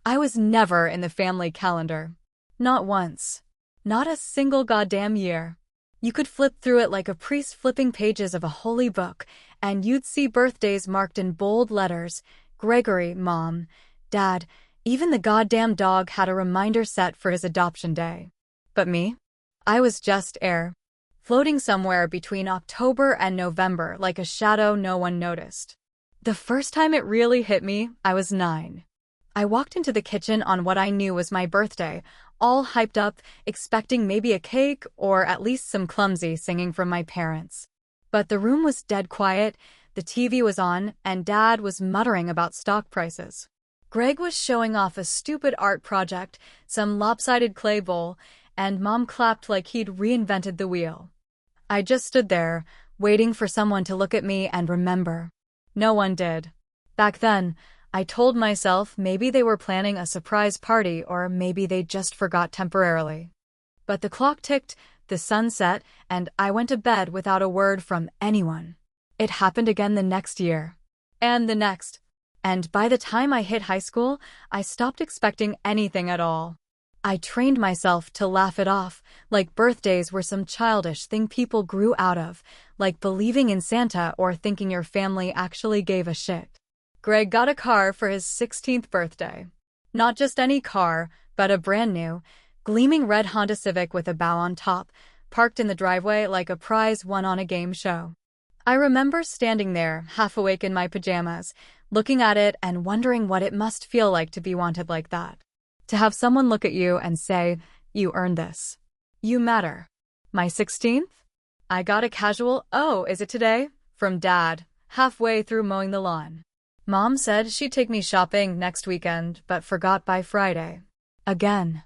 I was never in the family calendar. Not once. Not a single goddamn year. You could flip through it like a priest flipping pages of a holy book, and you'd see birthdays marked in bold letters. Gregory, Mom, Dad, even the goddamn dog had a reminder set for his adoption day. But me? I was just air. Floating somewhere between October and November like a shadow no one noticed. The first time it really hit me, I was 9. I walked into the kitchen on what I knew was my birthday, all hyped up, expecting maybe a cake or at least some clumsy singing from my parents. But the room was dead quiet, the TV was on, and Dad was muttering about stock prices. Greg was showing off a stupid art project, some lopsided clay bowl, and Mom clapped like he'd reinvented the wheel. I just stood there, waiting for someone to look at me and remember. No one did. Back then, I told myself maybe they were planning a surprise party or maybe they just forgot temporarily. But the clock ticked, the sun set, and I went to bed without a word from anyone. It happened again the next year. And the next. And by the time I hit high school, I stopped expecting anything at all. I trained myself to laugh it off, like birthdays were some childish thing people grew out of, like believing in Santa or thinking your family actually gave a shit. Greg got a car for his 16th birthday. Not just any car, but a brand new, gleaming red Honda Civic with a bow on top, parked in the driveway like a prize won on a game show. I remember standing there, half awake in my pajamas, looking at it and wondering what it must feel like to be wanted like that. To have someone look at you and say, "You earned this. You matter." My 16th? I got a casual, "Oh, is it today?" from Dad, halfway through mowing the lawn. Mom said she'd take me shopping next weekend, but forgot by Friday. Again.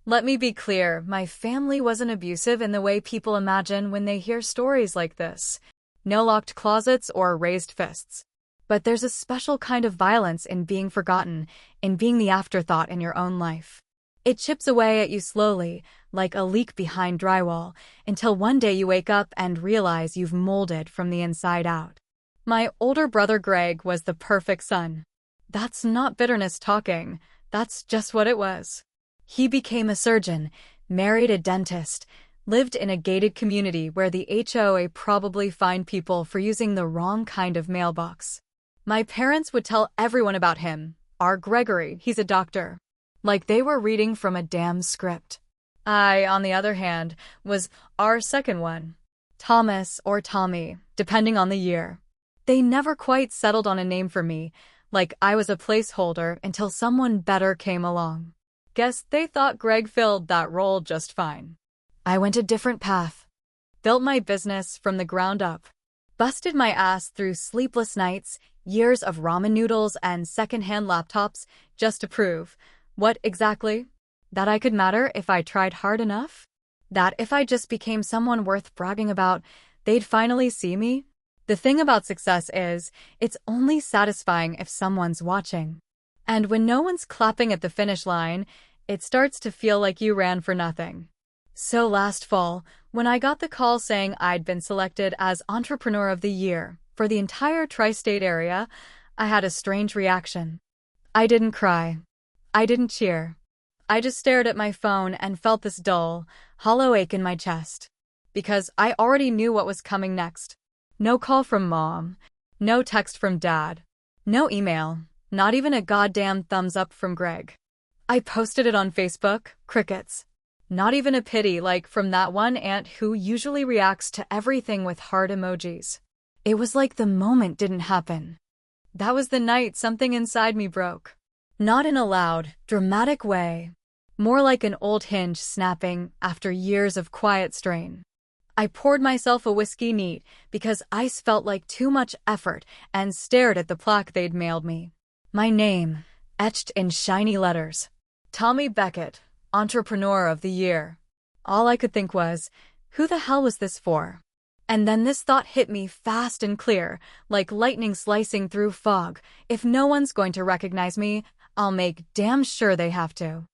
Let me be clear, my family wasn't abusive in the way people imagine when they hear stories like this. No locked closets or raised fists. But there's a special kind of violence in being forgotten, in being the afterthought in your own life. It chips away at you slowly, like a leak behind drywall, until one day you wake up and realize you've molded from the inside out. My older brother Greg was the perfect son. That's not bitterness talking, that's just what it was. He became a surgeon, married a dentist, lived in a gated community where the HOA probably fined people for using the wrong kind of mailbox. My parents would tell everyone about him. Our Gregory, he's a doctor. Like they were reading from a damn script. I, on the other hand, was our second one. Thomas or Tommy, depending on the year. They never quite settled on a name for me, like I was a placeholder until someone better came along. Guess they thought Greg filled that role just fine. I went a different path. Built my business from the ground up. Busted my ass through sleepless nights, years of ramen noodles and secondhand laptops just to prove, what exactly? That I could matter if I tried hard enough? That if I just became someone worth bragging about, they'd finally see me? The thing about success is, it's only satisfying if someone's watching. And when no one's clapping at the finish line, it starts to feel like you ran for nothing. So last fall, when I got the call saying I'd been selected as Entrepreneur of the Year for the entire tri-state area, I had a strange reaction. I didn't cry. I didn't cheer. I just stared at my phone and felt this dull, hollow ache in my chest. Because I already knew what was coming next. No call from Mom. No text from Dad. No email. Not even a goddamn thumbs up from Greg. I posted it on Facebook, crickets. Not even a pity like from that one aunt who usually reacts to everything with heart emojis. It was like the moment didn't happen. That was the night something inside me broke. Not in a loud, dramatic way. More like an old hinge snapping after years of quiet strain. I poured myself a whiskey neat because ice felt like too much effort and stared at the plaque they'd mailed me. My name, etched in shiny letters. Tommy Beckett, Entrepreneur of the Year. All I could think was, who the hell was this for? And then this thought hit me fast and clear, like lightning slicing through fog. If no one's going to recognize me, I'll make damn sure they have to.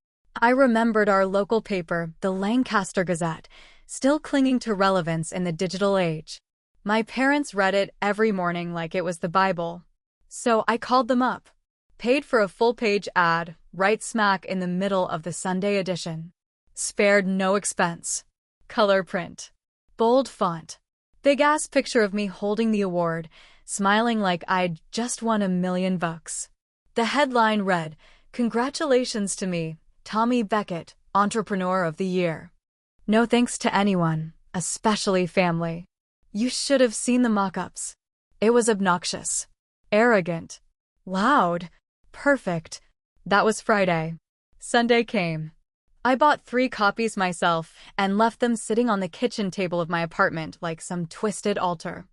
I remembered our local paper, the Lancaster Gazette, still clinging to relevance in the digital age. My parents read it every morning like it was the Bible. So I called them up. Paid for a full-page ad, right smack in the middle of the Sunday edition. Spared no expense. Color print. Bold font. Big-ass picture of me holding the award, smiling like I'd just won $1,000,000. The headline read, "Congratulations to me, Tommy Beckett, Entrepreneur of the Year. No thanks to anyone, especially family." You should have seen the mock-ups. It was obnoxious, arrogant, loud, perfect. That was Friday. Sunday came. I bought 3 copies myself and left them sitting on the kitchen table of my apartment like some twisted altar.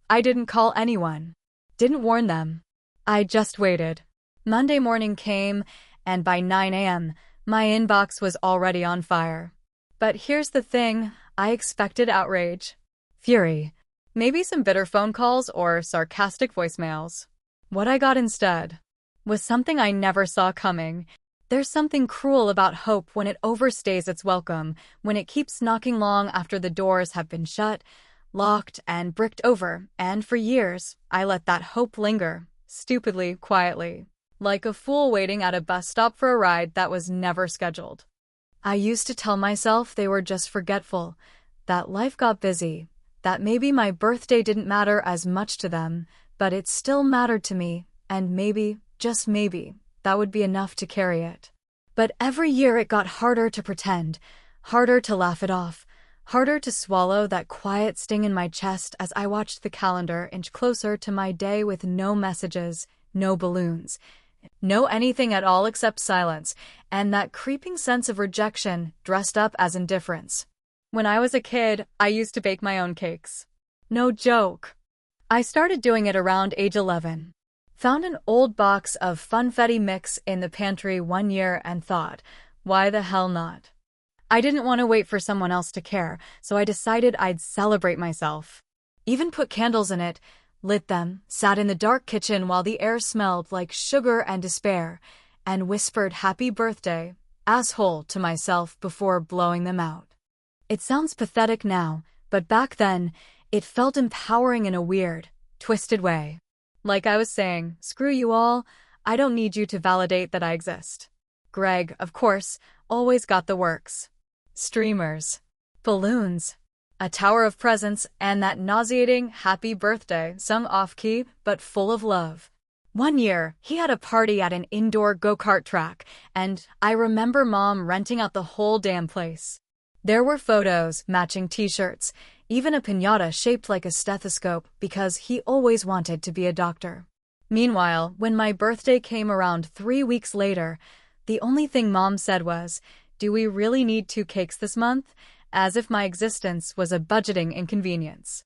I didn't call anyone. Didn't warn them. I just waited. Monday morning came, and by 9 a.m., my inbox was already on fire. But here's the thing, I expected outrage, fury, maybe some bitter phone calls or sarcastic voicemails. What I got instead was something I never saw coming. There's something cruel about hope when it overstays its welcome, when it keeps knocking long after the doors have been shut, locked, and bricked over, and for years, I let that hope linger, stupidly, quietly, like a fool waiting at a bus stop for a ride that was never scheduled. I used to tell myself they were just forgetful, that life got busy, that maybe my birthday didn't matter as much to them, but it still mattered to me, and maybe, just maybe, that would be enough to carry it. But every year it got harder to pretend, harder to laugh it off, harder to swallow that quiet sting in my chest as I watched the calendar inch closer to my day with no messages, no balloons, no anything at all except silence, and that creeping sense of rejection dressed up as indifference. When I was a kid, I used to bake my own cakes. No joke. I started doing it around age 11. Found an old box of funfetti mix in the pantry one year and thought, why the hell not? I didn't want to wait for someone else to care, so I decided I'd celebrate myself. Even put candles in it, lit them, sat in the dark kitchen while the air smelled like sugar and despair, and whispered happy birthday, asshole, to myself before blowing them out. It sounds pathetic now, but back then, it felt empowering in a weird, twisted way. Like I was saying, screw you all, I don't need you to validate that I exist. Greg, of course, always got the works. Streamers, balloons, a tower of presents, and that nauseating happy birthday sung off-key but full of love. One year, he had a party at an indoor go-kart track, and I remember Mom renting out the whole damn place. There were photos, matching t-shirts, even a piñata shaped like a stethoscope because he always wanted to be a doctor. Meanwhile, when my birthday came around 3 weeks later, the only thing Mom said was, "Do we really need 2 cakes this month?" As if my existence was a budgeting inconvenience.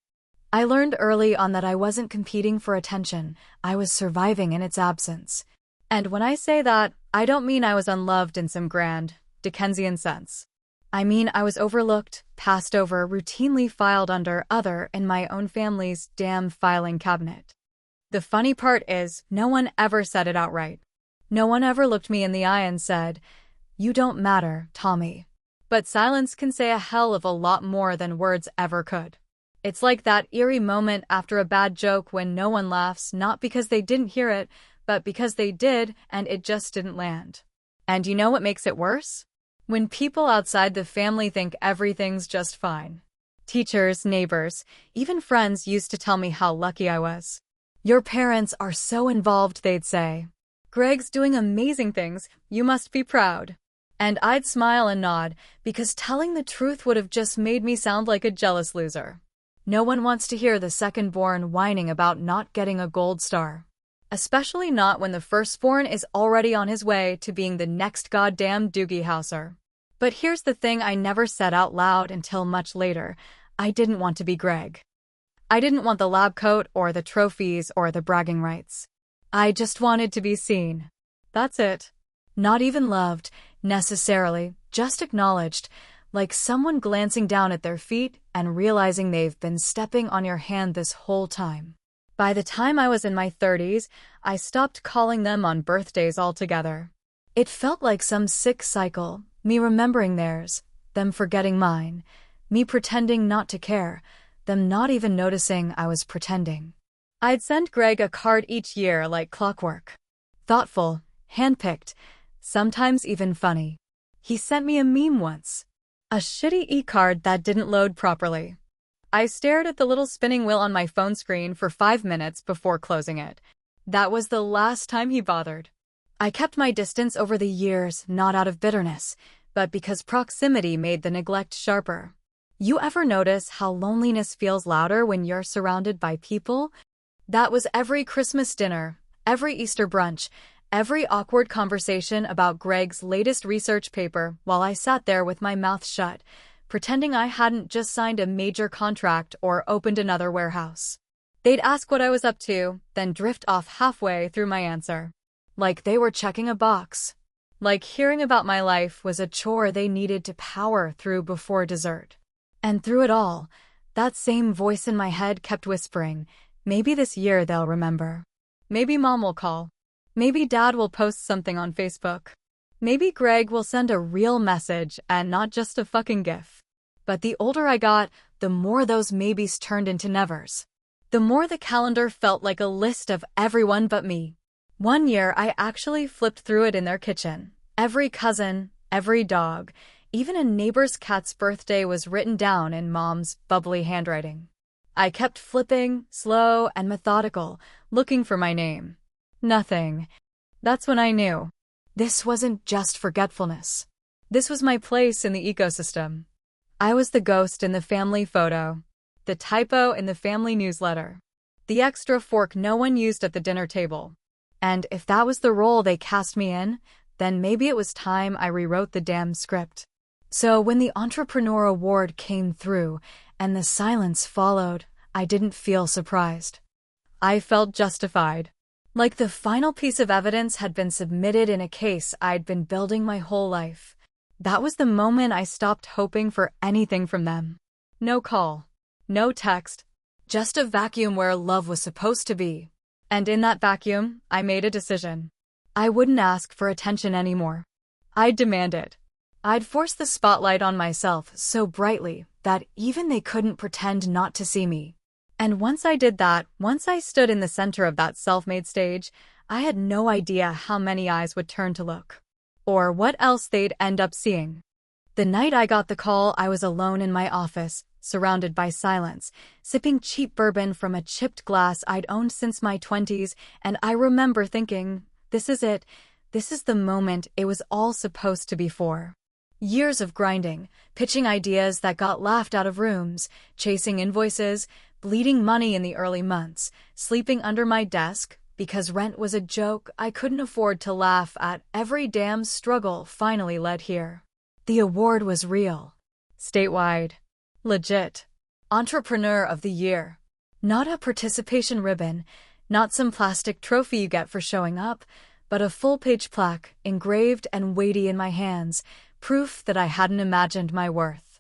I learned early on that I wasn't competing for attention, I was surviving in its absence. And when I say that, I don't mean I was unloved in some grand, Dickensian sense. I mean I was overlooked, passed over, routinely filed under other in my own family's damn filing cabinet. The funny part is, no one ever said it outright. No one ever looked me in the eye and said, "You don't matter, Tommy." But silence can say a hell of a lot more than words ever could. It's like that eerie moment after a bad joke when no one laughs, not because they didn't hear it, but because they did and it just didn't land. And you know what makes it worse? When people outside the family think everything's just fine. Teachers, neighbors, even friends used to tell me how lucky I was. "Your parents are so involved," they'd say. "Greg's doing amazing things, you must be proud." And I'd smile and nod, because telling the truth would have just made me sound like a jealous loser. No one wants to hear the second-born whining about not getting a gold star. Especially not when the firstborn is already on his way to being the next goddamn Doogie Howser. But here's the thing I never said out loud until much later. I didn't want to be Greg. I didn't want the lab coat or the trophies or the bragging rights. I just wanted to be seen. That's it. Not even loved, necessarily, just acknowledged, like someone glancing down at their feet and realizing they've been stepping on your hand this whole time. By the time I was in my 30s, I stopped calling them on birthdays altogether. It felt like some sick cycle, me remembering theirs, them forgetting mine, me pretending not to care, them not even noticing I was pretending. I'd send Greg a card each year like clockwork. Thoughtful, handpicked, sometimes even funny. He sent me a meme once. A shitty e-card that didn't load properly. I stared at the little spinning wheel on my phone screen for 5 minutes before closing it. That was the last time he bothered. I kept my distance over the years, not out of bitterness, but because proximity made the neglect sharper. You ever notice how loneliness feels louder when you're surrounded by people? That was every Christmas dinner, every Easter brunch, every awkward conversation about Greg's latest research paper while I sat there with my mouth shut, pretending I hadn't just signed a major contract or opened another warehouse. They'd ask what I was up to, then drift off halfway through my answer. Like they were checking a box. Like hearing about my life was a chore they needed to power through before dessert. And through it all, that same voice in my head kept whispering, maybe this year they'll remember. Maybe Mom will call. Maybe Dad will post something on Facebook. Maybe Greg will send a real message and not just a fucking gif. But the older I got, the more those maybes turned into nevers. The more the calendar felt like a list of everyone but me. One year, I actually flipped through it in their kitchen. Every cousin, every dog, even a neighbor's cat's birthday was written down in Mom's bubbly handwriting. I kept flipping, slow and methodical, looking for my name. Nothing. That's when I knew. This wasn't just forgetfulness. This was my place in the ecosystem. I was the ghost in the family photo, the typo in the family newsletter, the extra fork no one used at the dinner table. And if that was the role they cast me in, then maybe it was time I rewrote the damn script. So when the Entrepreneur Award came through and the silence followed, I didn't feel surprised. I felt justified. Like the final piece of evidence had been submitted in a case I'd been building my whole life. That was the moment I stopped hoping for anything from them. No call. No text. Just a vacuum where love was supposed to be. And in that vacuum, I made a decision. I wouldn't ask for attention anymore. I'd demand it. I'd force the spotlight on myself so brightly that even they couldn't pretend not to see me. And once I did that, once I stood in the center of that self-made stage, I had no idea how many eyes would turn to look. Or what else they'd end up seeing. The night I got the call, I was alone in my office, surrounded by silence, sipping cheap bourbon from a chipped glass I'd owned since my 20s, and I remember thinking, this is it. This is the moment it was all supposed to be for. Years of grinding, pitching ideas that got laughed out of rooms, chasing invoices, bleeding money in the early months, sleeping under my desk because rent was a joke I couldn't afford to laugh at. Every damn struggle finally led here. The award was real. Statewide. Legit. Entrepreneur of the Year. Not a participation ribbon, not some plastic trophy you get for showing up, but a full-page plaque, engraved and weighty in my hands, proof that I hadn't imagined my worth.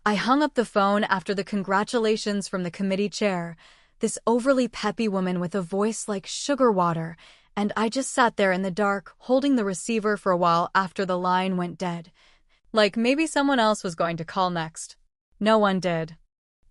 I hung up the phone after the congratulations from the committee chair, this overly peppy woman with a voice like sugar water, and I just sat there in the dark, holding the receiver for a while after the line went dead. Like maybe someone else was going to call next. No one did.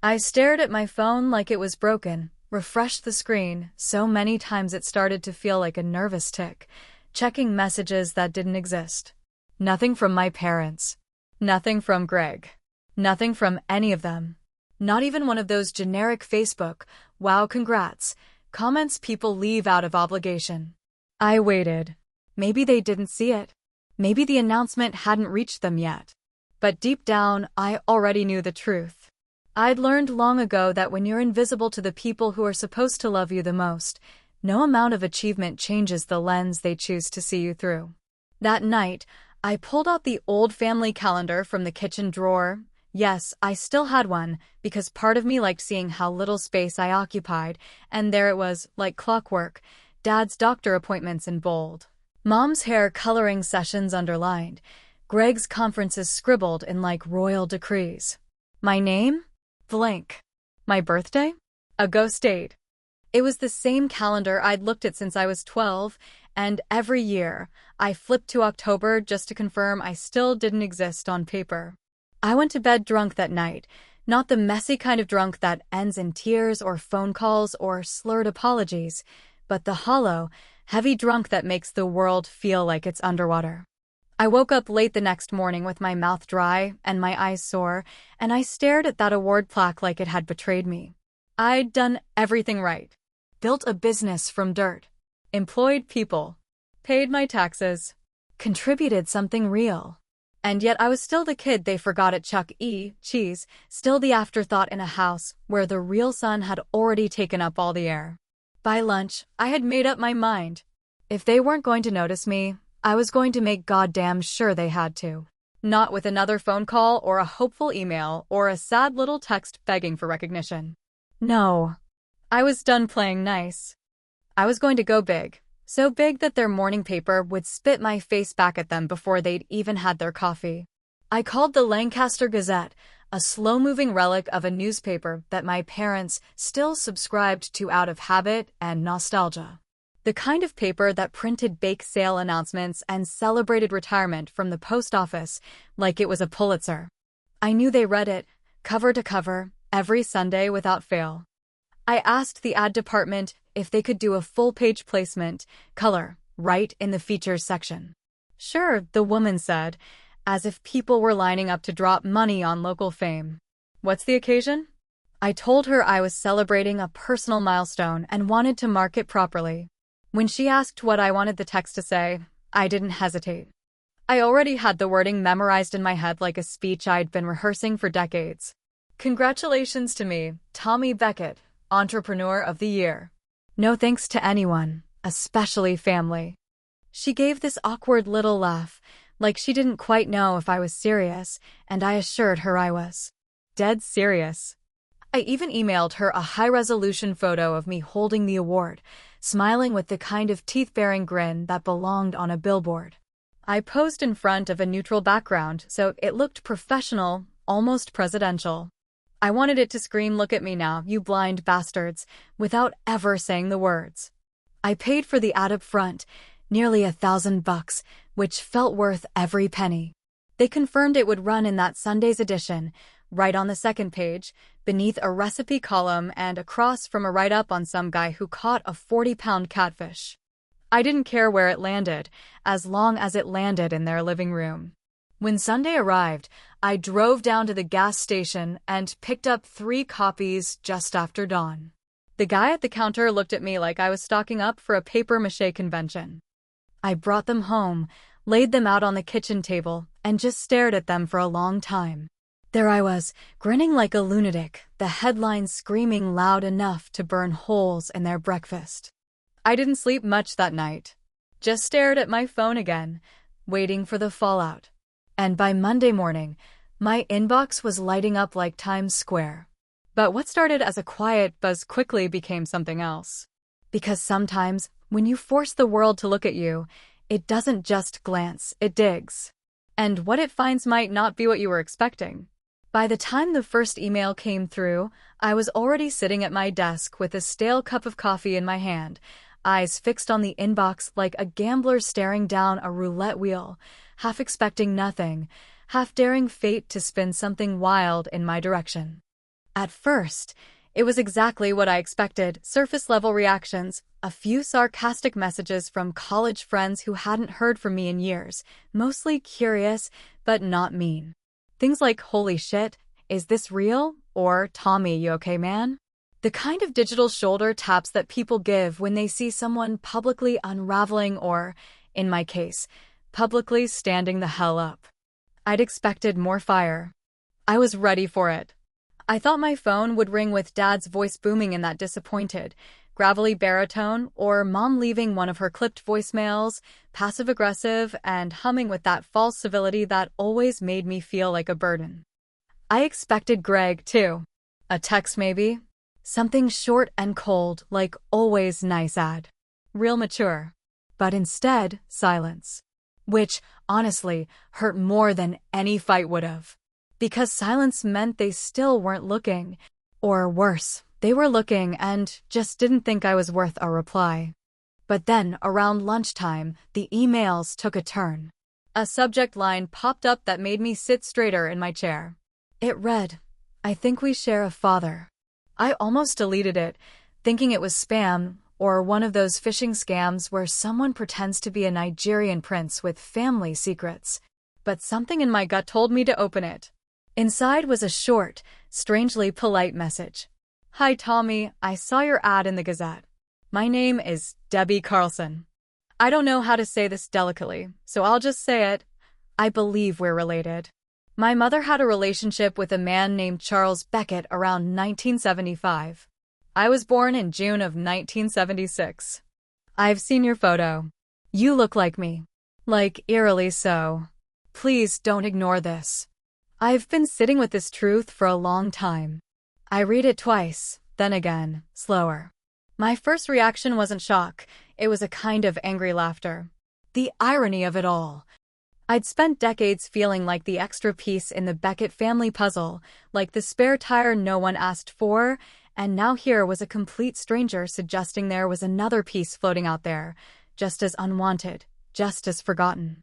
I stared at my phone like it was broken, refreshed the screen so many times it started to feel like a nervous tick, checking messages that didn't exist. Nothing from my parents. Nothing from Greg. Nothing from any of them. Not even one of those generic Facebook, wow congrats, comments people leave out of obligation. I waited. Maybe they didn't see it. Maybe the announcement hadn't reached them yet. But deep down, I already knew the truth. I'd learned long ago that when you're invisible to the people who are supposed to love you the most, no amount of achievement changes the lens they choose to see you through. That night, I pulled out the old family calendar from the kitchen drawer. Yes, I still had one, because part of me liked seeing how little space I occupied, and there it was, like clockwork, Dad's doctor appointments in bold, Mom's hair coloring sessions underlined, Greg's conferences scribbled in like royal decrees. My name? Blank. My birthday? A ghost date. It was the same calendar I'd looked at since I was 12, and every year, I flipped to October just to confirm I still didn't exist on paper. I went to bed drunk that night, not the messy kind of drunk that ends in tears or phone calls or slurred apologies, but the hollow, heavy drunk that makes the world feel like it's underwater. I woke up late the next morning with my mouth dry and my eyes sore, and I stared at that award plaque like it had betrayed me. I'd done everything right. Built a business from dirt. Employed people. Paid my taxes. Contributed something real. And yet I was still the kid they forgot at Chuck E. Cheese, still the afterthought in a house where the real sun had already taken up all the air. By lunch, I had made up my mind. If they weren't going to notice me, I was going to make goddamn sure they had to. Not with another phone call or a hopeful email or a sad little text begging for recognition. No. I was done playing nice. I was going to go big. So big that their morning paper would spit my face back at them before they'd even had their coffee. I called the Lancaster Gazette, a slow-moving relic of a newspaper that my parents still subscribed to out of habit and nostalgia. The kind of paper that printed bake sale announcements and celebrated retirement from the post office like it was a Pulitzer. I knew they read it, cover to cover, every Sunday without fail. I asked the ad department if they could do a full-page placement, color, right in the features section. Sure, the woman said, as if people were lining up to drop money on local fame. What's the occasion? I told her I was celebrating a personal milestone and wanted to mark it properly. When she asked what I wanted the text to say, I didn't hesitate. I already had the wording memorized in my head like a speech I'd been rehearsing for decades. Congratulations to me, Tommy Beckett, Entrepreneur of the Year. No thanks to anyone, especially family. She gave this awkward little laugh, like she didn't quite know if I was serious, and I assured her I was. Dead serious. I even emailed her a high-resolution photo of me holding the award, smiling with the kind of teeth-baring grin that belonged on a billboard. I posed in front of a neutral background, so it looked professional, almost presidential. I wanted it to scream, "Look at me now, you blind bastards," without ever saying the words. I paid for the ad up front, nearly $1,000, which felt worth every penny. They confirmed it would run in that Sunday's edition, right on the second page, beneath a recipe column and across from a write-up on some guy who caught a 40-pound catfish. I didn't care where it landed, as long as it landed in their living room. When Sunday arrived, I drove down to the gas station and picked up 3 copies just after dawn. The guy at the counter looked at me like I was stocking up for a papier-mâché convention. I brought them home, laid them out on the kitchen table, and just stared at them for a long time. There I was, grinning like a lunatic, the headlines screaming loud enough to burn holes in their breakfast. I didn't sleep much that night. Just stared at my phone again, waiting for the fallout. And by Monday morning, my inbox was lighting up like Times Square. But what started as a quiet buzz quickly became something else. Because sometimes, when you force the world to look at you, it doesn't just glance, it digs. And what it finds might not be what you were expecting. By the time the first email came through, I was already sitting at my desk with a stale cup of coffee in my hand, eyes fixed on the inbox like a gambler staring down a roulette wheel, half expecting nothing, half daring fate to spin something wild in my direction. At first, it was exactly what I expected, surface-level reactions, a few sarcastic messages from college friends who hadn't heard from me in years, mostly curious, but not mean. Things like, "Holy shit, is this real?" or "Tommy, you okay, man?" The kind of digital shoulder taps that people give when they see someone publicly unraveling or, in my case, publicly standing the hell up. I'd expected more fire. I was ready for it. I thought my phone would ring with Dad's voice booming in that disappointed, gravelly baritone, or Mom leaving one of her clipped voicemails, passive-aggressive and humming with that false civility that always made me feel like a burden. I expected Greg, too. A text, maybe? Something short and cold, like always nice ad. Real mature. But instead, silence. Which, honestly, hurt more than any fight would have. Because silence meant they still weren't looking. Or worse, they were looking and just didn't think I was worth a reply. But then, around lunchtime, the emails took a turn. A subject line popped up that made me sit straighter in my chair. It read, "I think we share a father." I almost deleted it, thinking it was spam, or one of those phishing scams where someone pretends to be a Nigerian prince with family secrets. But something in my gut told me to open it. Inside was a short, strangely polite message. "Hi Tommy, I saw your ad in the Gazette. My name is Debbie Carlson. I don't know how to say this delicately, so I'll just say it. I believe we're related. My mother had a relationship with a man named Charles Beckett around 1975. I was born in June of 1976. I've seen your photo. You look like me. Like, eerily so. Please don't ignore this. I've been sitting with this truth for a long time." I read it twice, then again, slower. My first reaction wasn't shock, it was a kind of angry laughter. The irony of it all. I'd spent decades feeling like the extra piece in the Beckett family puzzle, like the spare tire no one asked for, and now here was a complete stranger suggesting there was another piece floating out there, just as unwanted, just as forgotten.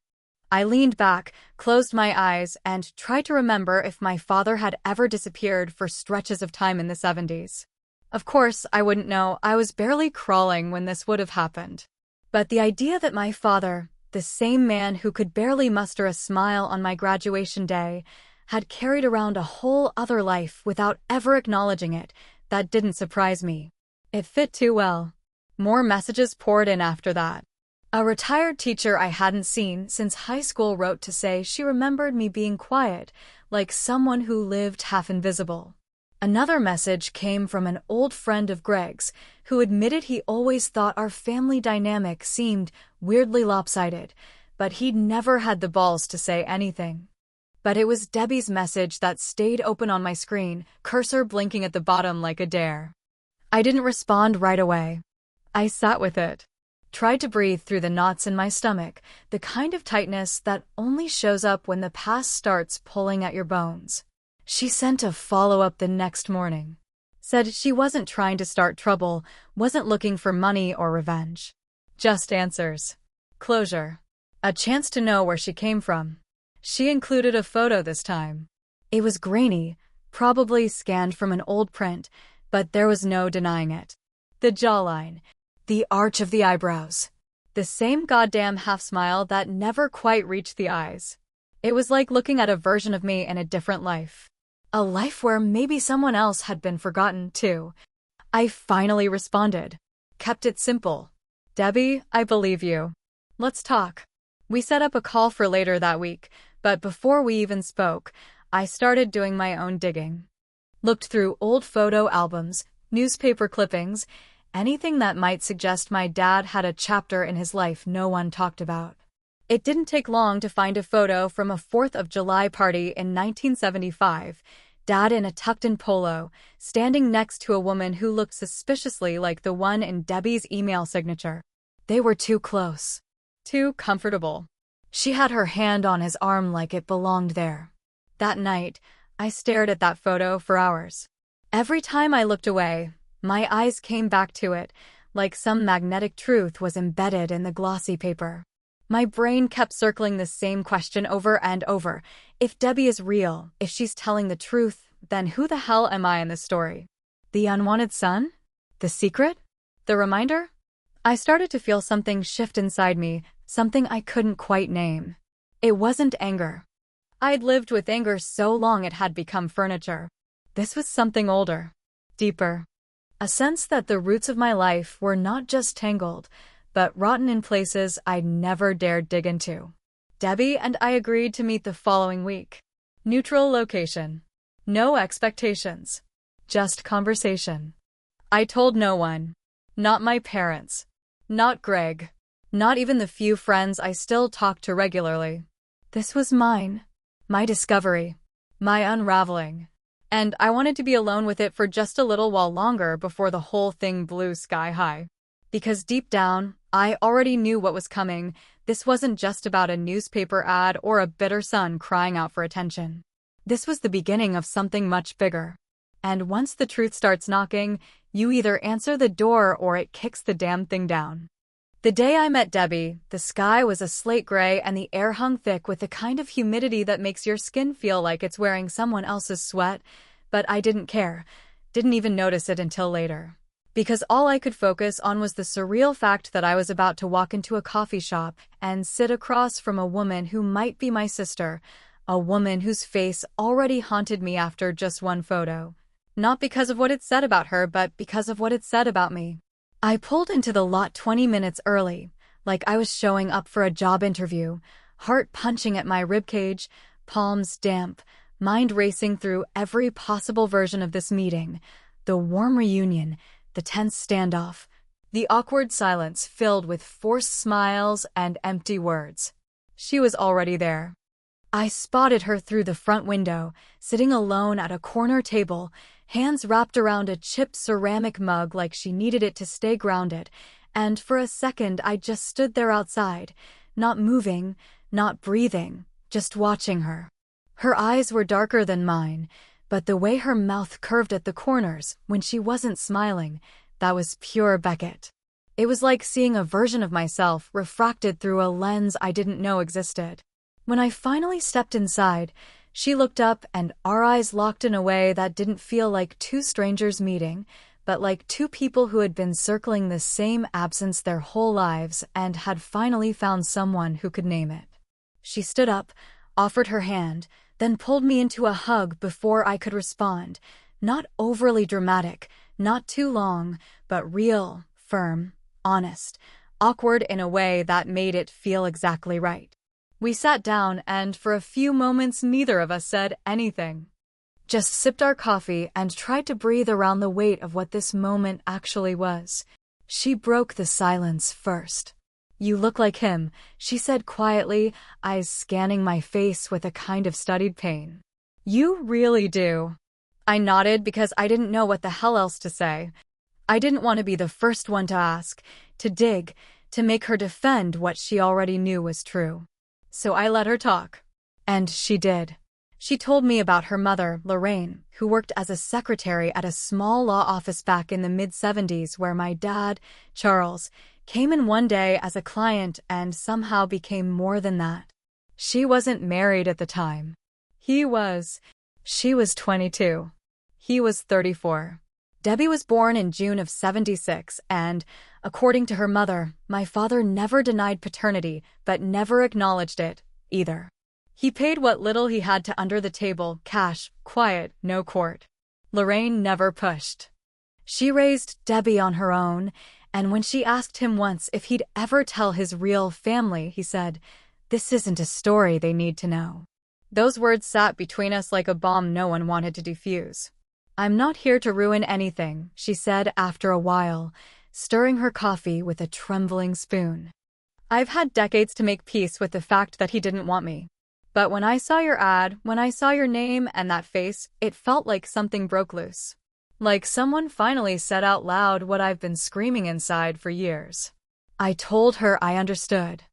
I leaned back, closed my eyes, and tried to remember if my father had ever disappeared for stretches of time in the 70s. Of course, I wouldn't know, I was barely crawling when this would have happened. But the idea that my father, the same man who could barely muster a smile on my graduation day, had carried around a whole other life without ever acknowledging it, that didn't surprise me. It fit too well. More messages poured in after that. A retired teacher I hadn't seen since high school wrote to say she remembered me being quiet, like someone who lived half invisible. Another message came from an old friend of Greg's, who admitted he always thought our family dynamic seemed weirdly lopsided, but he'd never had the balls to say anything. But it was Debbie's message that stayed open on my screen, cursor blinking at the bottom like a dare. I didn't respond right away. I sat with it. Tried to breathe through the knots in my stomach, the kind of tightness that only shows up when the past starts pulling at your bones. She sent a follow-up the next morning. Said she wasn't trying to start trouble, wasn't looking for money or revenge. Just answers. Closure. A chance to know where she came from. She included a photo this time. It was grainy, probably scanned from an old print, but there was no denying it. The jawline. The arch of the eyebrows. The same goddamn half-smile that never quite reached the eyes. It was like looking at a version of me in a different life. A life where maybe someone else had been forgotten, too. I finally responded. Kept it simple. "Debbie, I believe you. Let's talk." We set up a call for later that week, but before we even spoke, I started doing my own digging. Looked through old photo albums, newspaper clippings, anything that might suggest my dad had a chapter in his life no one talked about. It didn't take long to find a photo from a 4th of July party in 1975, Dad in a tucked-in polo, standing next to a woman who looked suspiciously like the one in Debbie's email signature. They were too close. Too comfortable. She had her hand on his arm like it belonged there. That night, I stared at that photo for hours. Every time I looked away, my eyes came back to it, like some magnetic truth was embedded in the glossy paper. My brain kept circling the same question over and over. If Debbie is real, if she's telling the truth, then who the hell am I in this story? The unwanted son? The secret? The reminder? I started to feel something shift inside me, something I couldn't quite name. It wasn't anger. I'd lived with anger so long it had become furniture. This was something older, deeper. A sense that the roots of my life were not just tangled, but rotten in places I'd never dared dig into. Debbie and I agreed to meet the following week. Neutral location. No expectations. Just conversation. I told no one. Not my parents. Not Greg. Not even the few friends I still talk to regularly. This was mine. My discovery. My unraveling. And I wanted to be alone with it for just a little while longer before the whole thing blew sky high. Because deep down, I already knew what was coming. This wasn't just about a newspaper ad or a bitter son crying out for attention. This was the beginning of something much bigger. And once the truth starts knocking, you either answer the door or it kicks the damn thing down. The day I met Debbie, the sky was a slate gray and the air hung thick with the kind of humidity that makes your skin feel like it's wearing someone else's sweat, but I didn't care, didn't even notice it until later. because all I could focus on was the surreal fact that I was about to walk into a coffee shop and sit across from a woman who might be my sister, a woman whose face already haunted me after just one photo. Not because of what it said about her, but because of what it said about me. I pulled into the lot 20 minutes early, like I was showing up for a job interview, heart punching at my ribcage, palms damp, mind racing through every possible version of this meeting. The warm reunion, the tense standoff, the awkward silence filled with forced smiles and empty words. She was already there. I spotted her through the front window, sitting alone at a corner table, hands wrapped around a chipped ceramic mug like she needed it to stay grounded, and for a second I just stood there outside, not moving, not breathing, just watching her. Her eyes were darker than mine, but the way her mouth curved at the corners when she wasn't smiling, that was pure Beckett. It was like seeing a version of myself refracted through a lens I didn't know existed. When I finally stepped inside, she looked up and our eyes locked in a way that didn't feel like two strangers meeting, but like two people who had been circling the same absence their whole lives and had finally found someone who could name it. She stood up, offered her hand, then pulled me into a hug before I could respond. Not overly dramatic, not too long, but real, firm, honest, awkward in a way that made it feel exactly right. We sat down and for a few moments neither of us said anything. Just sipped our coffee and tried to breathe around the weight of what this moment actually was. She broke the silence first. "You look like him," she said quietly, eyes scanning my face with a kind of studied pain. "You really do." I nodded because I didn't know what the hell else to say. I didn't want to be the first one to ask, to dig, to make her defend what she already knew was true. So I let her talk. And she did. She told me about her mother, Lorraine, who worked as a secretary at a small law office back in the mid-70s where my dad, Charles, came in one day as a client and somehow became more than that. She wasn't married at the time. He was. She was 22. He was 34. Debbie was born in June of 76 and, according to her mother, my father never denied paternity but never acknowledged it, either. He paid what little he had to under the table, cash, quiet, no court. Lorraine never pushed. She raised Debbie on her own, and when she asked him once if he'd ever tell his real family, he said, "This isn't a story they need to know." Those words sat between us like a bomb no one wanted to defuse. "I'm not here to ruin anything," she said after a while, stirring her coffee with a trembling spoon. "I've had decades to make peace with the fact that he didn't want me. But when I saw your ad, when I saw your name and that face, it felt like something broke loose. Like someone finally said out loud what I've been screaming inside for years." I told her I understood.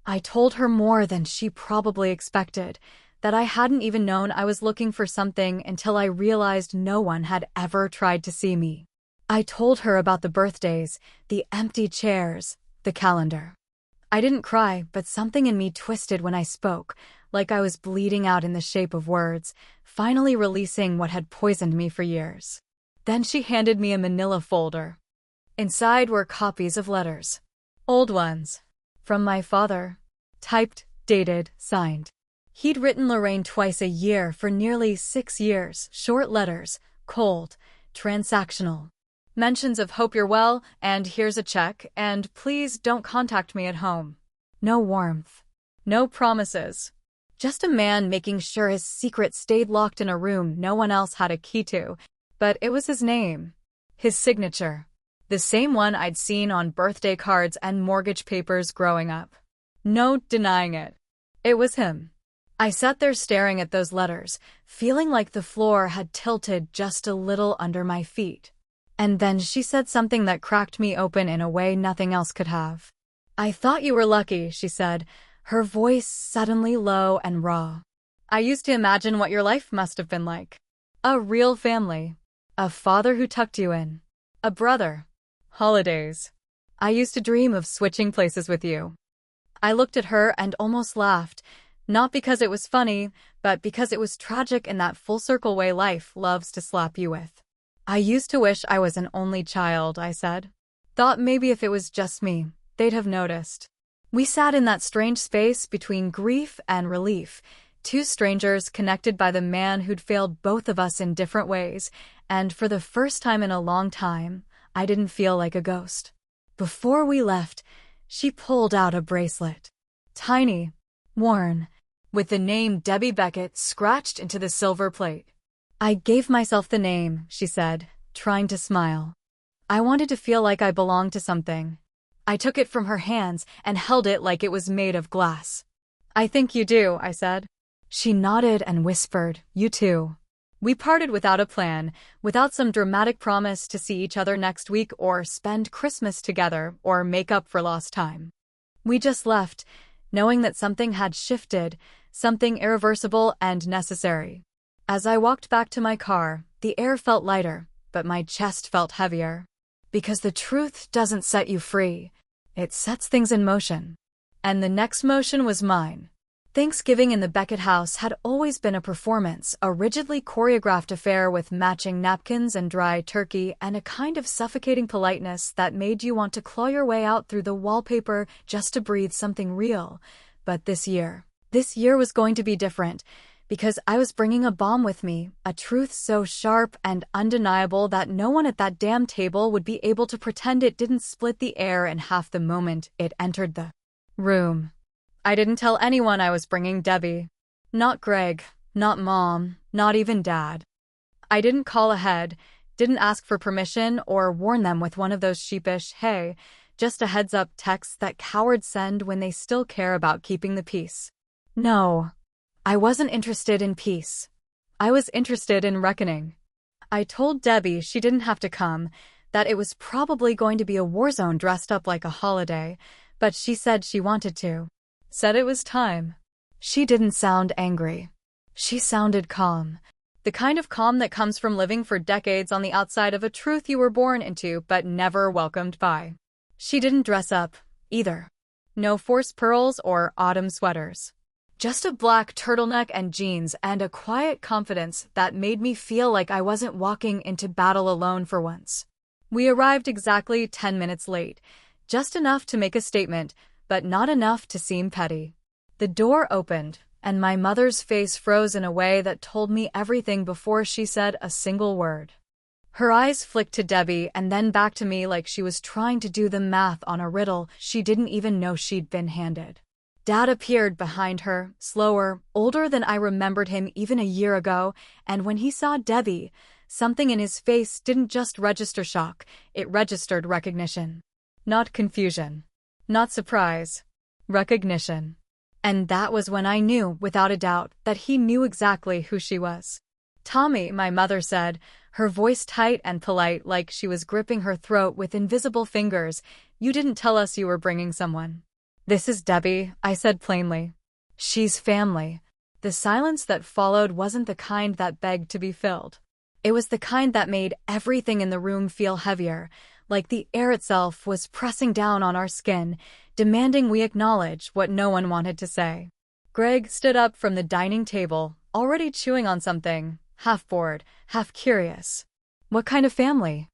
I told her more than she probably expected, that I hadn't even known I was looking for something until I realized no one had ever tried to see me. I told her about the birthdays, the empty chairs, the calendar. I didn't cry, but something in me twisted when I spoke, like I was bleeding out in the shape of words, finally releasing what had poisoned me for years. Then she handed me a manila folder. Inside were copies of letters. Old ones. From my father. Typed, dated, signed. He'd written Lorraine twice a year for nearly 6 years, short letters, cold, transactional. Mentions of "hope you're well," and "here's a check," and "please don't contact me at home." No warmth. No promises. Just a man making sure his secret stayed locked in a room no one else had a key to, but it was his name. His signature. The same one I'd seen on birthday cards and mortgage papers growing up. No denying it. It was him. I sat there staring at those letters, feeling like the floor had tilted just a little under my feet. And then she said something that cracked me open in a way nothing else could have. "I thought you were lucky," she said, her voice suddenly low and raw. "I used to imagine what your life must have been like. A real family. A father who tucked you in. A brother. Holidays. I used to dream of switching places with you." I looked at her and almost laughed, not because it was funny, but because it was tragic in that full-circle way life loves to slap you with. I used to wish I was an only child, I said. Thought maybe if it was just me, they'd have noticed. We sat in that strange space between grief and relief, two strangers connected by the man who'd failed both of us in different ways, and for the first time in a long time, I didn't feel like a ghost. Before we left, she pulled out a bracelet. Tiny, worn, with the name Debbie Beckett scratched into the silver plate. I gave myself the name, she said, trying to smile. I wanted to feel like I belonged to something. I took it from her hands and held it like it was made of glass. I think you do, I said. She nodded and whispered, you too. We parted without a plan, without some dramatic promise to see each other next week or spend Christmas together or make up for lost time. We just left, knowing that something had shifted, something irreversible and necessary. As I walked back to my car, the air felt lighter, but my chest felt heavier. Because the truth doesn't set you free, it sets things in motion. And the next motion was mine. Thanksgiving in the Beckett house had always been a performance, a rigidly choreographed affair with matching napkins and dry turkey and a kind of suffocating politeness that made you want to claw your way out through the wallpaper just to breathe something real. But this year was going to be different, because I was bringing a bomb with me, a truth so sharp and undeniable that no one at that damn table would be able to pretend it didn't split the air in half the moment it entered the room. I didn't tell anyone I was bringing Debbie. Not Greg, not Mom, not even Dad. I didn't call ahead, didn't ask for permission or warn them with one of those sheepish, hey, just a heads-up texts that cowards send when they still care about keeping the peace. No, I wasn't interested in peace. I was interested in reckoning. I told Debbie she didn't have to come, that it was probably going to be a war zone dressed up like a holiday, but she said she wanted to. Said it was time. She didn't sound angry. She sounded calm. The kind of calm that comes from living for decades on the outside of a truth you were born into but never welcomed by. She didn't dress up, either. No forced pearls or autumn sweaters. Just a black turtleneck and jeans and a quiet confidence that made me feel like I wasn't walking into battle alone for once. We arrived exactly 10 minutes late, just enough to make a statement, but not enough to seem petty. The door opened, and my mother's face froze in a way that told me everything before she said a single word. Her eyes flicked to Debbie and then back to me like she was trying to do the math on a riddle she didn't even know she'd been handed. Dad appeared behind her, slower, older than I remembered him even a year ago, and when he saw Debbie, something in his face didn't just register shock, it registered recognition. Not confusion. Not surprise. Recognition. And that was when I knew, without a doubt, that he knew exactly who she was. Tommy, my mother said, her voice tight and polite like she was gripping her throat with invisible fingers, you didn't tell us you were bringing someone. This is Debbie, I said plainly. She's family. The silence that followed wasn't the kind that begged to be filled. It was the kind that made everything in the room feel heavier, like the air itself was pressing down on our skin, demanding we acknowledge what no one wanted to say. Greg stood up from the dining table, already chewing on something, half bored, half curious. What kind of family?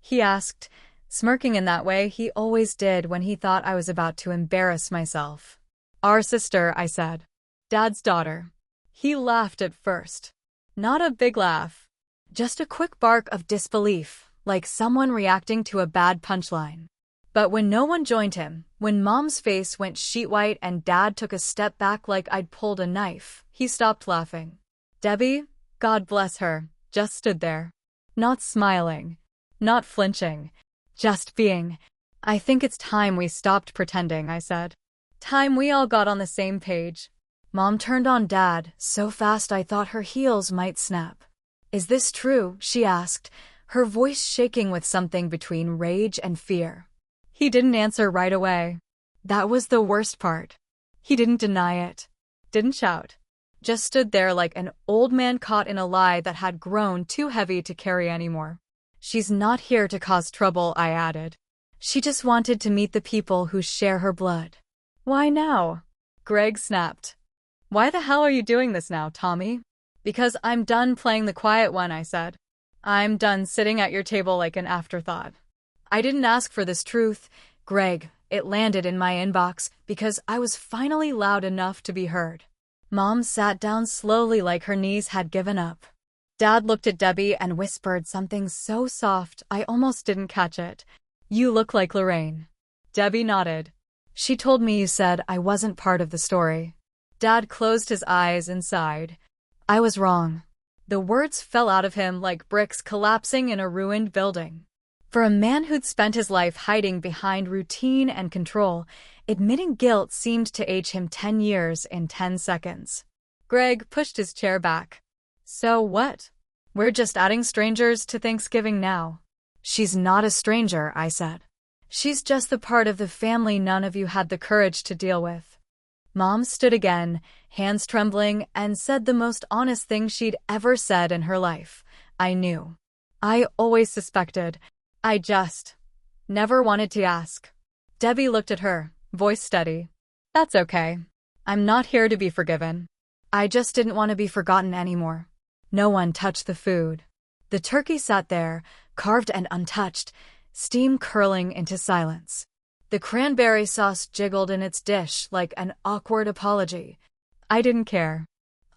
He asked, smirking in that way he always did when he thought I was about to embarrass myself. Our sister, I said. Dad's daughter. He laughed at first. Not a big laugh. Just a quick bark of disbelief, like someone reacting to a bad punchline. But when no one joined him, when Mom's face went sheet white and Dad took a step back like I'd pulled a knife, he stopped laughing. Debbie, God bless her, just stood there. Not smiling. Not flinching. Just being. I think it's time we stopped pretending, I said. Time we all got on the same page. Mom turned on Dad, so fast I thought her heels might snap. Is this true? She asked, her voice shaking with something between rage and fear. He didn't answer right away. That was the worst part. He didn't deny it. Didn't shout. Just stood there like an old man caught in a lie that had grown too heavy to carry anymore. She's not here to cause trouble, I added. She just wanted to meet the people who share her blood. Why now? Greg snapped. Why the hell are you doing this now, Tommy? Because I'm done playing the quiet one, I said. I'm done sitting at your table like an afterthought. I didn't ask for this truth, Greg. It landed in my inbox because I was finally loud enough to be heard. Mom sat down slowly like her knees had given up. Dad looked at Debbie and whispered something so soft I almost didn't catch it. You look like Lorraine. Debbie nodded. She told me you said I wasn't part of the story. Dad closed his eyes and sighed. I was wrong. The words fell out of him like bricks collapsing in a ruined building. For a man who'd spent his life hiding behind routine and control, admitting guilt seemed to age him 10 years in 10 seconds. Greg pushed his chair back. So what? We're just adding strangers to Thanksgiving now. She's not a stranger, I said. She's just the part of the family none of you had the courage to deal with. Mom stood again, hands trembling, and said the most honest thing she'd ever said in her life. I knew. I always suspected. I just never wanted to ask. Debbie looked at her, voice steady. That's okay. I'm not here to be forgiven. I just didn't want to be forgotten anymore. No one touched the food. The turkey sat there, carved and untouched, steam curling into silence. The cranberry sauce jiggled in its dish like an awkward apology. I didn't care.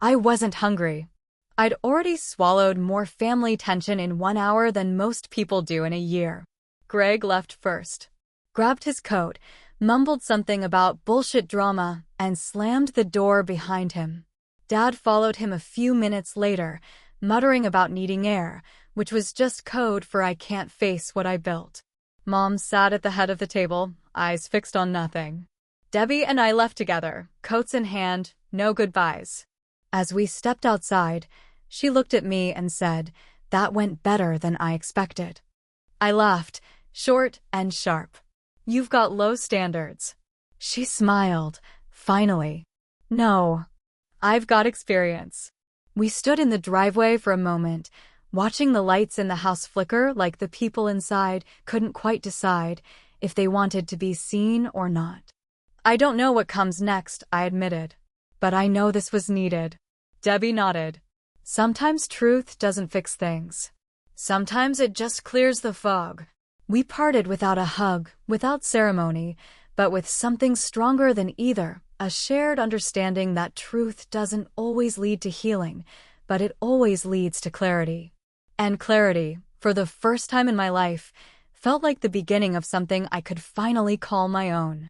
I wasn't hungry. I'd already swallowed more family tension in 1 hour than most people do in a year. Greg left first, grabbed his coat, mumbled something about bullshit drama, and slammed the door behind him. Dad followed him a few minutes later, muttering about needing air, which was just code for I can't face what I built. Mom sat at the head of the table, eyes fixed on nothing. Debbie and I left together, coats in hand, no goodbyes. As we stepped outside, she looked at me and said, "That went better than I expected." I laughed, short and sharp. "You've got low standards." She smiled, finally. "No. I've got experience." We stood in the driveway for a moment, watching the lights in the house flicker like the people inside couldn't quite decide if they wanted to be seen or not. "I don't know what comes next," I admitted. "But I know this was needed." Debbie nodded. Sometimes truth doesn't fix things. Sometimes it just clears the fog. We parted without a hug, without ceremony, but with something stronger than either, a shared understanding that truth doesn't always lead to healing, but it always leads to clarity. And clarity, for the first time in my life, felt like the beginning of something I could finally call my own.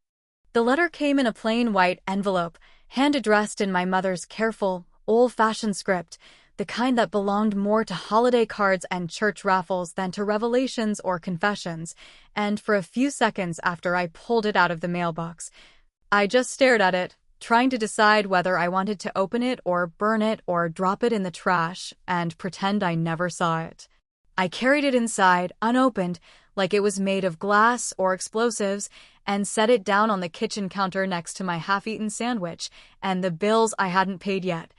The letter came in a plain white envelope, hand-addressed in my mother's careful, old-fashioned script, the kind that belonged more to holiday cards and church raffles than to revelations or confessions, and for a few seconds after I pulled it out of the mailbox, I just stared at it, trying to decide whether I wanted to open it or burn it or drop it in the trash and pretend I never saw it. I carried it inside, unopened, like it was made of glass or explosives, and set it down on the kitchen counter next to my half-eaten sandwich and the bills I hadn't paid yet,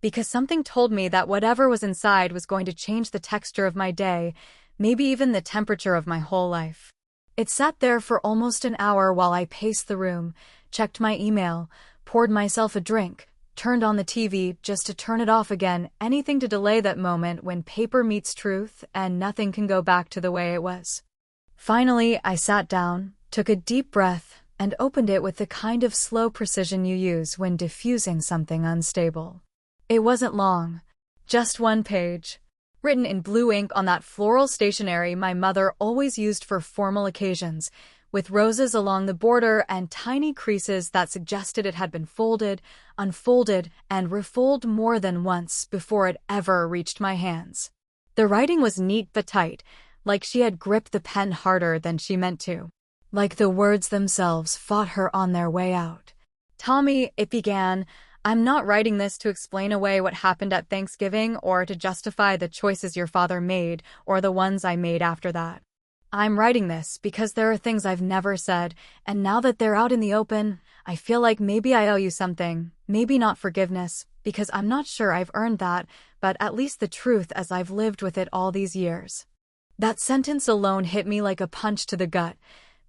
because something told me that whatever was inside was going to change the texture of my day, maybe even the temperature of my whole life. It sat there for almost an hour while I paced the room, checked my email, poured myself a drink, turned on the TV just to turn it off again, anything to delay that moment when paper meets truth and nothing can go back to the way it was. Finally, I sat down, took a deep breath, and opened it with the kind of slow precision you use when diffusing something unstable. It wasn't long, just one page, written in blue ink on that floral stationery my mother always used for formal occasions, with roses along the border and tiny creases that suggested it had been folded, unfolded, and refolded more than once before it ever reached my hands. The writing was neat but tight, like she had gripped the pen harder than she meant to, like the words themselves fought her on their way out. "Tommy," it began, "I'm not writing this to explain away what happened at Thanksgiving or to justify the choices your father made or the ones I made after that. I'm writing this because there are things I've never said, and now that they're out in the open, I feel like maybe I owe you something, maybe not forgiveness, because I'm not sure I've earned that, but at least the truth as I've lived with it all these years." That sentence alone hit me like a punch to the gut,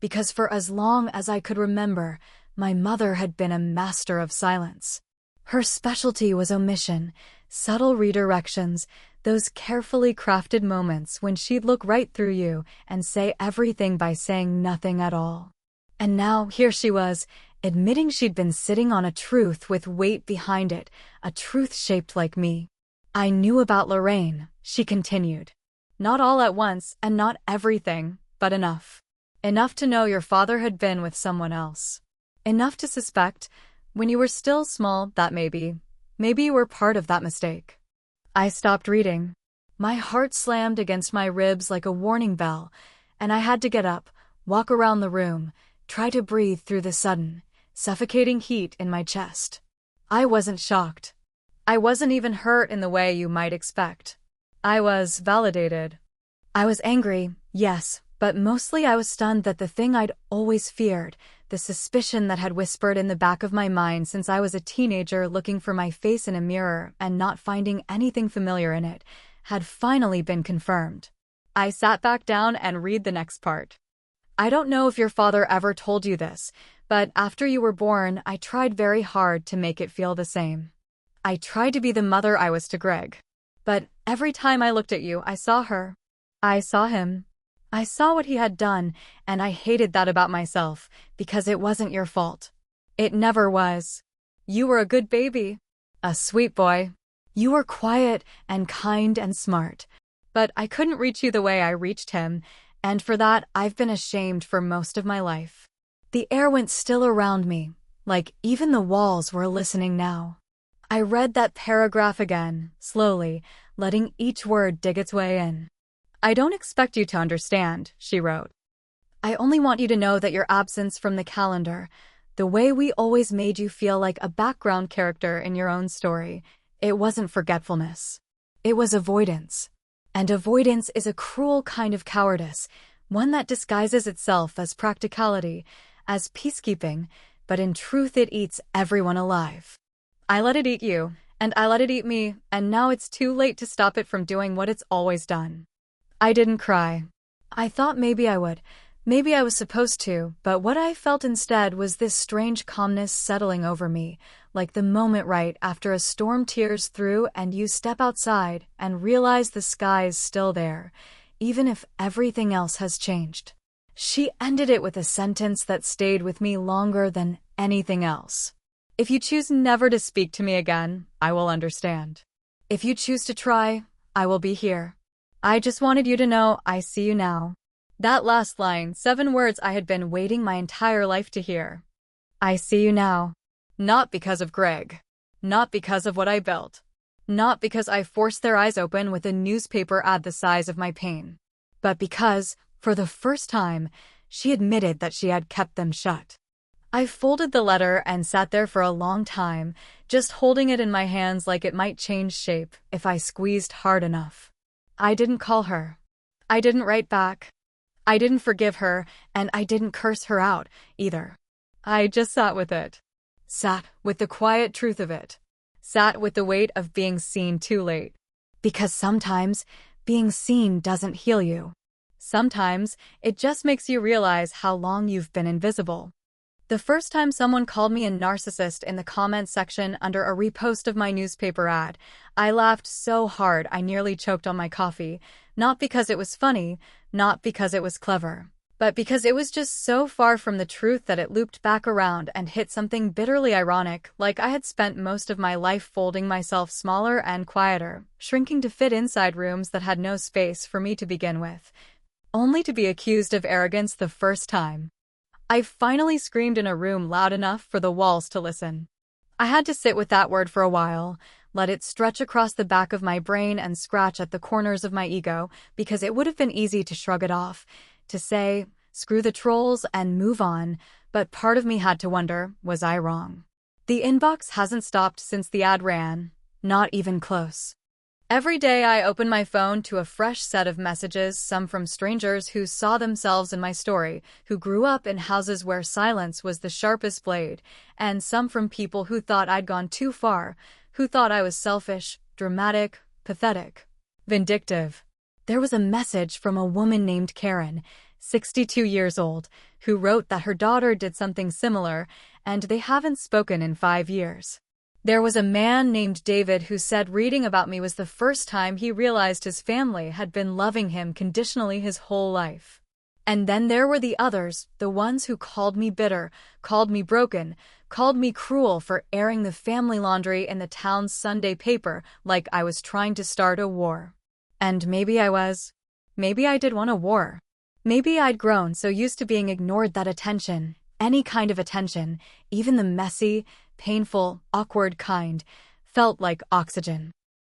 because for as long as I could remember, my mother had been a master of silence. Her specialty was omission, subtle redirections, Those carefully crafted moments when she'd look right through you and say everything by saying nothing at all. And now, here she was, admitting she'd been sitting on a truth with weight behind it, a truth shaped like me. I knew about Lorraine, she continued. Not all at once, and not everything, but enough. Enough to know your father had been with someone else. Enough to suspect, when you were still small, that maybe you were part of that mistake. I stopped reading. My heart slammed against my ribs like a warning bell, and I had to get up, walk around the room, try to breathe through the sudden, suffocating heat in my chest. I wasn't shocked. I wasn't even hurt in the way you might expect. I was validated. I was angry, yes, but mostly I was stunned that the thing I'd always feared, the suspicion that had whispered in the back of my mind since I was a teenager looking for my face in a mirror and not finding anything familiar in it, had finally been confirmed. I sat back down and read the next part. I don't know if your father ever told you this, but after you were born, I tried very hard to make it feel the same. I tried to be the mother I was to Greg. But every time I looked at you, I saw her. I saw him. I saw what he had done, and I hated that about myself, because it wasn't your fault. It never was. You were a good baby. A sweet boy. You were quiet and kind and smart. But I couldn't reach you the way I reached him, and for that I've been ashamed for most of my life. The air went still around me, like even the walls were listening now. I read that paragraph again, slowly, letting each word dig its way in. I don't expect you to understand, she wrote. I only want you to know that your absence from the calendar, the way we always made you feel like a background character in your own story, it wasn't forgetfulness. It was avoidance. And avoidance is a cruel kind of cowardice, one that disguises itself as practicality, as peacekeeping, but in truth it eats everyone alive. I let it eat you, and I let it eat me, and now it's too late to stop it from doing what it's always done. I didn't cry. I thought maybe I would. Maybe I was supposed to, but what I felt instead was this strange calmness settling over me, like the moment right after a storm tears through and you step outside and realize the sky's still there, even if everything else has changed. She ended it with a sentence that stayed with me longer than anything else. If you choose never to speak to me again, I will understand. If you choose to try, I will be here. I just wanted you to know I see you now. That last line, 7 words I had been waiting my entire life to hear. I see you now. Not because of Greg. Not because of what I built. Not because I forced their eyes open with a newspaper ad the size of my pain. But because, for the first time, she admitted that she had kept them shut. I folded the letter and sat there for a long time, just holding it in my hands like it might change shape if I squeezed hard enough. I didn't call her. I didn't write back. I didn't forgive her, and I didn't curse her out, either. I just sat with it. Sat with the quiet truth of it. Sat with the weight of being seen too late. Because sometimes, being seen doesn't heal you. Sometimes, it just makes you realize how long you've been invisible. The first time someone called me a narcissist in the comments section under a repost of my newspaper ad, I laughed so hard I nearly choked on my coffee, not because it was funny, not because it was clever, but because it was just so far from the truth that it looped back around and hit something bitterly ironic, like I had spent most of my life folding myself smaller and quieter, shrinking to fit inside rooms that had no space for me to begin with, only to be accused of arrogance the first time. I finally screamed in a room loud enough for the walls to listen. I had to sit with that word for a while, let it stretch across the back of my brain and scratch at the corners of my ego, because it would have been easy to shrug it off, to say, screw the trolls and move on, but part of me had to wonder, was I wrong? The inbox hasn't stopped since the ad ran, not even close. Every day I open my phone to a fresh set of messages, some from strangers who saw themselves in my story, who grew up in houses where silence was the sharpest blade, and some from people who thought I'd gone too far, who thought I was selfish, dramatic, pathetic, vindictive. There was a message from a woman named Karen, 62 years old, who wrote that her daughter did something similar, and they haven't spoken in 5 years. There was a man named David who said reading about me was the first time he realized his family had been loving him conditionally his whole life. And then there were the others, the ones who called me bitter, called me broken, called me cruel for airing the family laundry in the town's Sunday paper like I was trying to start a war. And maybe I was. Maybe I did want a war. Maybe I'd grown so used to being ignored that attention, any kind of attention, even the messy, painful, awkward kind, felt like oxygen.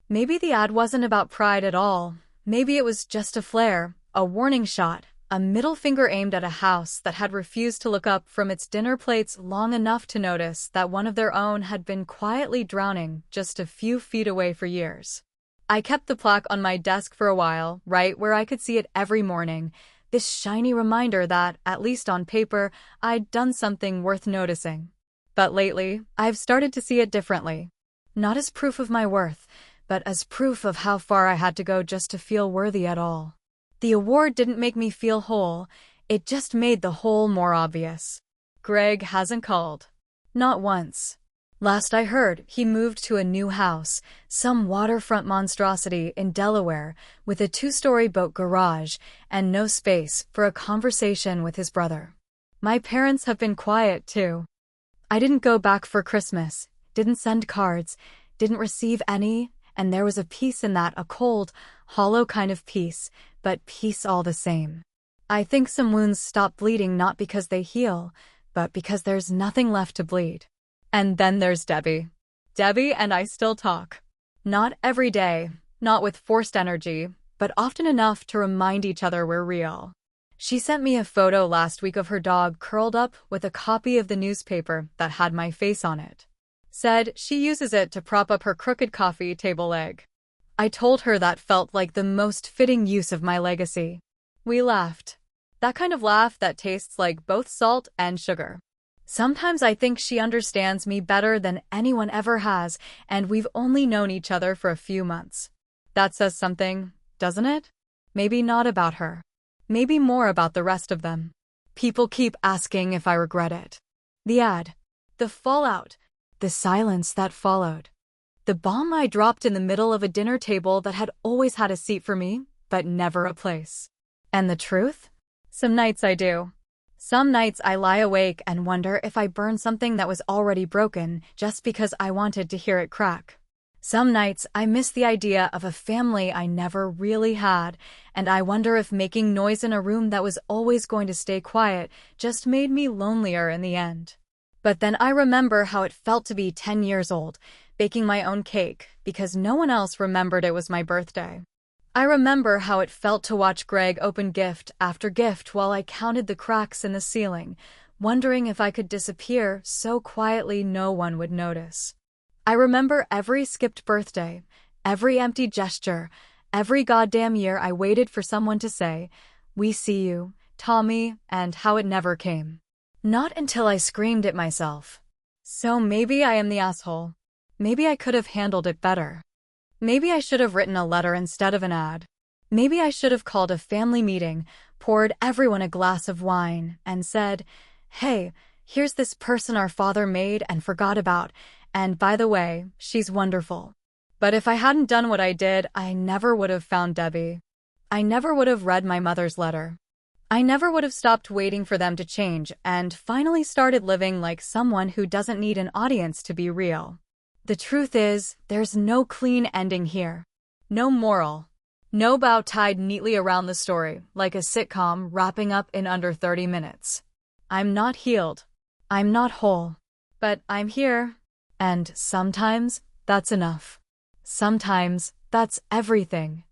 Maybe the ad wasn't about pride at all. Maybe it was just a flare, a warning shot, a middle finger aimed at a house that had refused to look up from its dinner plates long enough to notice that one of their own had been quietly drowning just a few feet away for years. I kept the plaque on my desk for a while, right where I could see it every morning, this shiny reminder that, at least on paper, I'd done something worth noticing. But lately, I've started to see it differently. Not as proof of my worth, but as proof of how far I had to go just to feel worthy at all. The award didn't make me feel whole, it just made the hole more obvious. Greg hasn't called. Not once. Last I heard, he moved to a new house, some waterfront monstrosity in Delaware, with a 2-story boat garage and no space for a conversation with his brother. My parents have been quiet too. I didn't go back for Christmas, didn't send cards, didn't receive any, and there was a peace in that, a cold, hollow kind of peace, but peace all the same. I think some wounds stop bleeding not because they heal, but because there's nothing left to bleed. And then there's Debbie. Debbie and I still talk. Not every day, not with forced energy, but often enough to remind each other we're real. She sent me a photo last week of her dog curled up with a copy of the newspaper that had my face on it. Said she uses it to prop up her crooked coffee table leg. I told her that felt like the most fitting use of my legacy. We laughed. That kind of laugh that tastes like both salt and sugar. Sometimes I think she understands me better than anyone ever has, and we've only known each other for a few months. That says something, doesn't it? Maybe not about her. Maybe more about the rest of them. People keep asking if I regret it. The ad. The fallout. The silence that followed. The bomb I dropped in the middle of a dinner table that had always had a seat for me, but never a place. And the truth? Some nights I do. Some nights I lie awake and wonder if I burned something that was already broken just because I wanted to hear it crack. Some nights I miss the idea of a family I never really had, and I wonder if making noise in a room that was always going to stay quiet just made me lonelier in the end. But then I remember how it felt to be 10 years old, baking my own cake, because no one else remembered it was my birthday. I remember how it felt to watch Greg open gift after gift while I counted the cracks in the ceiling, wondering if I could disappear so quietly no one would notice. I remember every skipped birthday, every empty gesture, every goddamn year I waited for someone to say, "We see you, Tommy," and how it never came. Not until I screamed it myself. So maybe I am the asshole. Maybe I could have handled it better. Maybe I should have written a letter instead of an ad. Maybe I should have called a family meeting, poured everyone a glass of wine, and said, "Hey, here's this person our father made and forgot about, and by the way, she's wonderful." But if I hadn't done what I did, I never would have found Debbie. I never would have read my mother's letter. I never would have stopped waiting for them to change and finally started living like someone who doesn't need an audience to be real. The truth is, there's no clean ending here. No moral. No bow tied neatly around the story, like a sitcom wrapping up in under 30 minutes. I'm not healed. I'm not whole. But I'm here. And sometimes, that's enough. Sometimes, that's everything.